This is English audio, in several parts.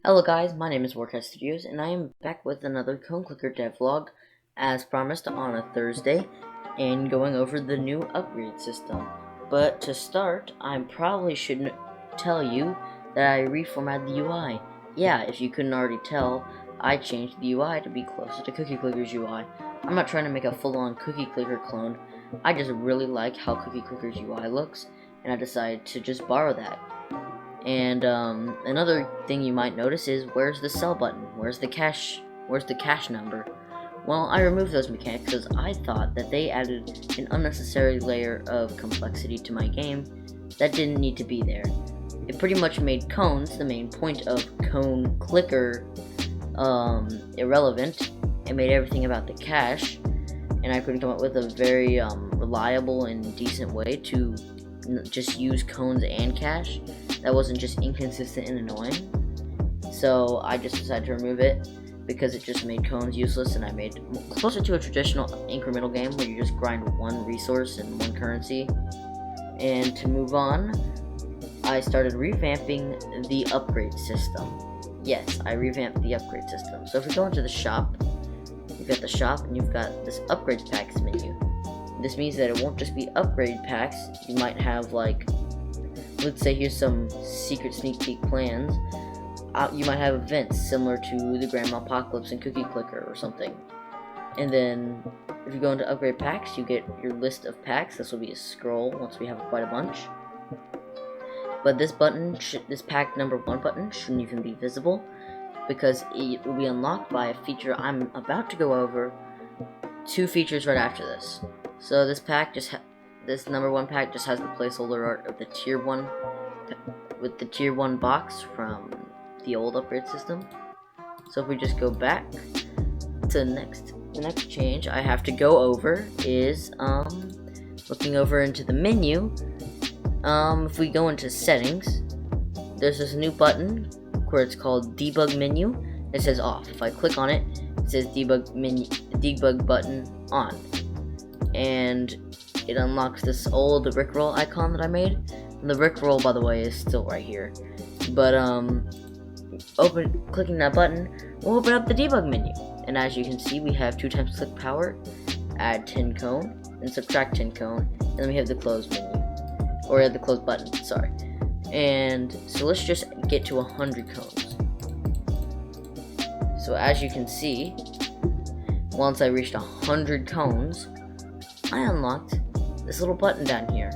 Hello guys, my name is Warcast Studios, and I am back with another Cone Clicker devlog, as promised on a Thursday, and going over the new upgrade system. But to start, I probably shouldn't tell you that I reformatted the UI. Yeah, if you couldn't already tell, I changed the UI to be closer to Cookie Clicker's UI. I'm not trying to make a full-on Cookie Clicker clone, I just really like how Cookie Clicker's UI looks, and I decided to just borrow that. And another thing you might notice is, where's the sell button? Where's the cash number? Well, I removed those mechanics because I thought that they added an unnecessary layer of complexity to my game that didn't need to be there. It pretty much made cones, the main point of Cone Clicker, irrelevant. It made everything about the cache, and I couldn't come up with a very reliable and decent way to just use cones and cache that wasn't just inconsistent and annoying. So I just decided to remove it because it just made cones useless, and I made closer to a traditional incremental game where you just grind one resource and one currency. And to move on, I started revamping the upgrade system. Yes, I revamped the upgrade system. So if we go into the shop, you've got the shop and you've got this upgrade packs menu. This means that it won't just be upgrade packs. You might have, like, let's say here's some secret sneak peek plans. You might have events similar to the Grandma Apocalypse and Cookie Clicker or something. And then if you go into upgrade packs, you get your list of packs. This will be a scroll once we have quite a bunch. But this button, this pack number 1 button, shouldn't even be visible because it will be unlocked by a feature I'm about to go over. 2 features right after this. So this pack this number 1 pack just has the placeholder art of the tier 1 with the tier 1 box from the old upgrade system. So if we just go back to the next change I have to go over is looking over into the menu. If we go into settings, there's this new button where it's called debug menu. It says off. If I click on it, it says debug button on, and it unlocks this old Rickroll icon that I made. And the Rickroll, by the way, is still right here. But clicking that button will open up the debug menu. And as you can see, we have 2 times click power, add 10 cone, and subtract 10 cone, and then we have the close menu, or the close button. Sorry. And so let's just get to 100 cones. So as you can see, once I reached 100 cones, I unlocked this little button down here.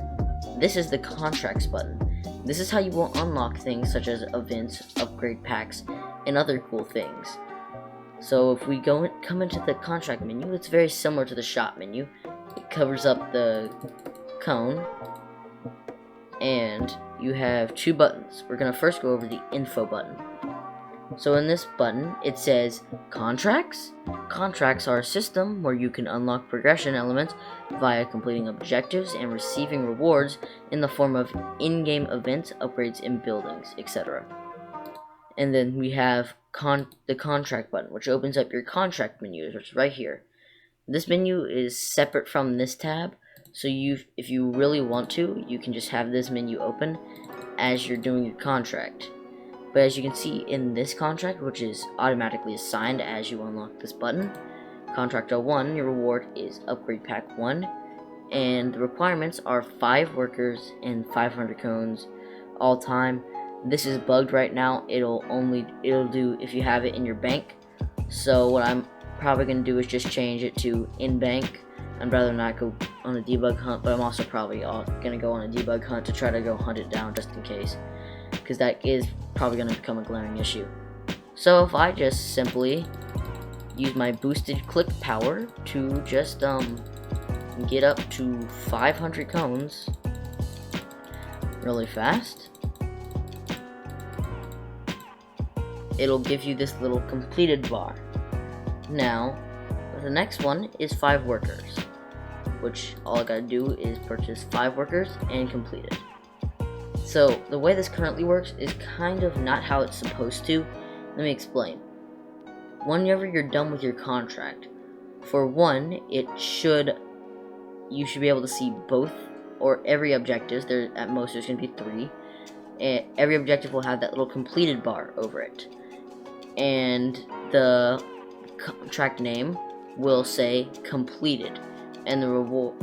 This is the contracts button. This is how you will unlock things such as events, upgrade packs, and other cool things. So if we come into the contract menu, it's very similar to the shop menu. It covers up the cone, and you have 2 buttons. We're gonna first go over the info button. So in this button, it says contracts. Contracts are a system where you can unlock progression elements via completing objectives and receiving rewards in the form of in-game events, upgrades, and buildings, etc. And then we have the contract button, which opens up your contract menu, which is right here. This menu is separate from this tab, so if you really want to, you can just have this menu open as you're doing your contract. But as you can see in this contract, which is automatically assigned as you unlock this button, Contractor 1, your reward is Upgrade Pack 1, and the requirements are 5 workers and 500 cones all time. This is bugged right now. It'll do if you have it in your bank. So what I'm probably going to do is just change it to in bank. I'd rather not go on a debug hunt, but I'm also probably going to go on a debug hunt to try to go hunt it down just in case, because that is probably going to become a glaring issue. So if I just simply use my boosted click power to just get up to 500 cones really fast, it'll give you this little completed bar. Now the next one is 5 workers, which all I gotta do is purchase 5 workers and complete it. So the way this currently works is kind of not how it's supposed to. Let me explain. Whenever you're done with your contract, for one, you should be able to see both, or every objective. At most there's going to be 3. Every objective will have that little completed bar over it. and the contract name will say completed, and the reward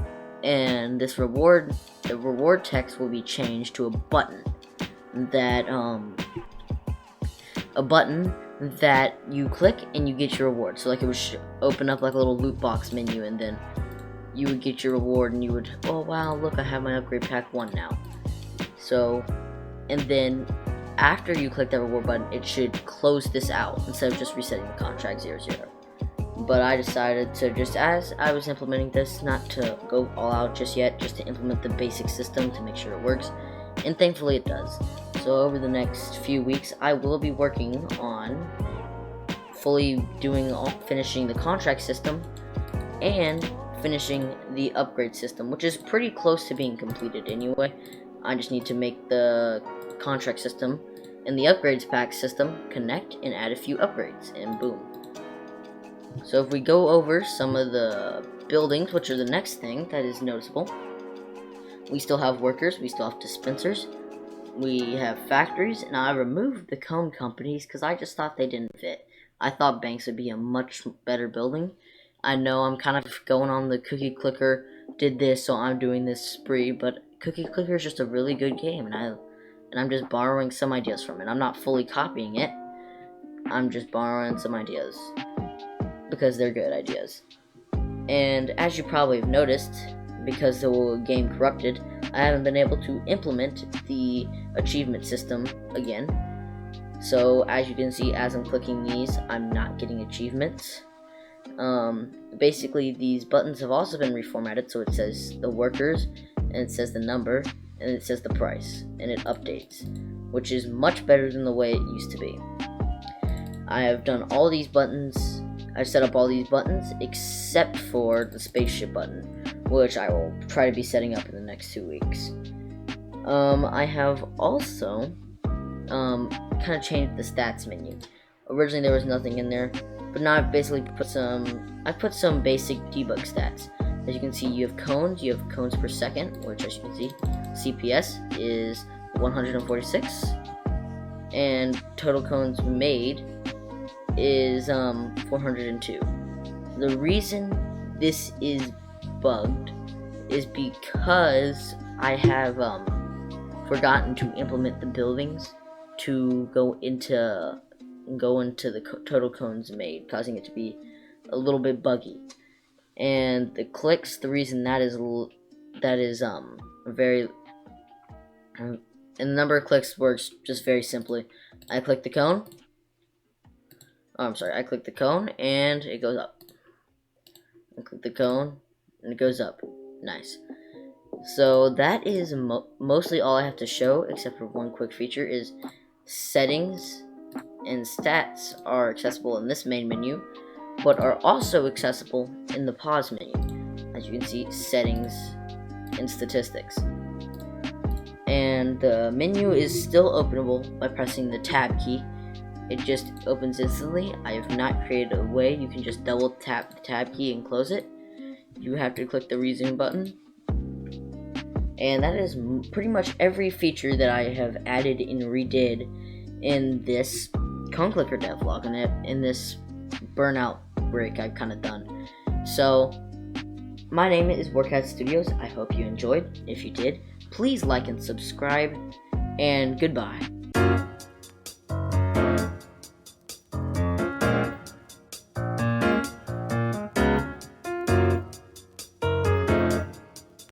text will be changed to a button that you click and you get your reward. So like it would open up like a little loot box menu, and then you would get your reward, and you would, oh wow, look, I have my upgrade pack 1 now. So, and then after you click that reward button, it should close this out instead of just resetting the contract 00. But I decided to, just as I was implementing this, not to go all out just yet, just to implement the basic system to make sure it works, and thankfully it does. So over the next few weeks, I will be working on fully finishing the contract system and finishing the upgrade system, which is pretty close to being completed anyway. I just need to make the contract system and the upgrades pack system connect and add a few upgrades, and boom. So if we go over some of the buildings, which are the next thing that is noticeable, we still have workers, we still have dispensers, we have factories, and I removed the cone companies because I just thought they didn't fit. I thought banks would be a much better building. I know I'm kind of going on the Cookie Clicker did this, so I'm doing this spree, but Cookie Clicker is just a really good game, and I'm just borrowing some ideas from it. I'm not fully copying it, I'm just borrowing some ideas because they're good ideas. And as you probably have noticed, because the game corrupted, I haven't been able to implement the achievement system again. So as you can see, as I'm clicking these, I'm not getting achievements. Basically, these buttons have also been reformatted, so it says the workers, and it says the number, and it says the price, and it updates, which is much better than the way it used to be. I have done all these buttons, I've set up all these buttons, except for the spaceship button, which I will try to be setting up in the next 2 weeks. I have also kind of changed the stats menu. Originally there was nothing in there, but now I've basically put some basic debug stats. As you can see, you have cones per second, which, as you can see, CPS is 146, and total cones made is 402. The reason this is bugged is because I have forgotten to implement the buildings to go into the total cones made, causing it to be a little bit buggy. And the clicks, the reason that is very and the number of clicks works just very simply. I click the cone. I click the cone and it goes up. I click the cone and it goes up. Nice. So that is mostly all I have to show, except for one quick feature, is settings and stats are accessible in this main menu, but are also accessible in the pause menu. As you can see, settings and statistics. And the menu is still openable by pressing the tab key. It just opens instantly. I have not created a way you can just double tap the tab key and close it. You have to click the resume button. And that is pretty much every feature that I have added and redid in this cone clicker devlog, and in this burnout break I've kind of done. So my name is Workout Studios. I hope you enjoyed. If you did, please like and subscribe, and goodbye.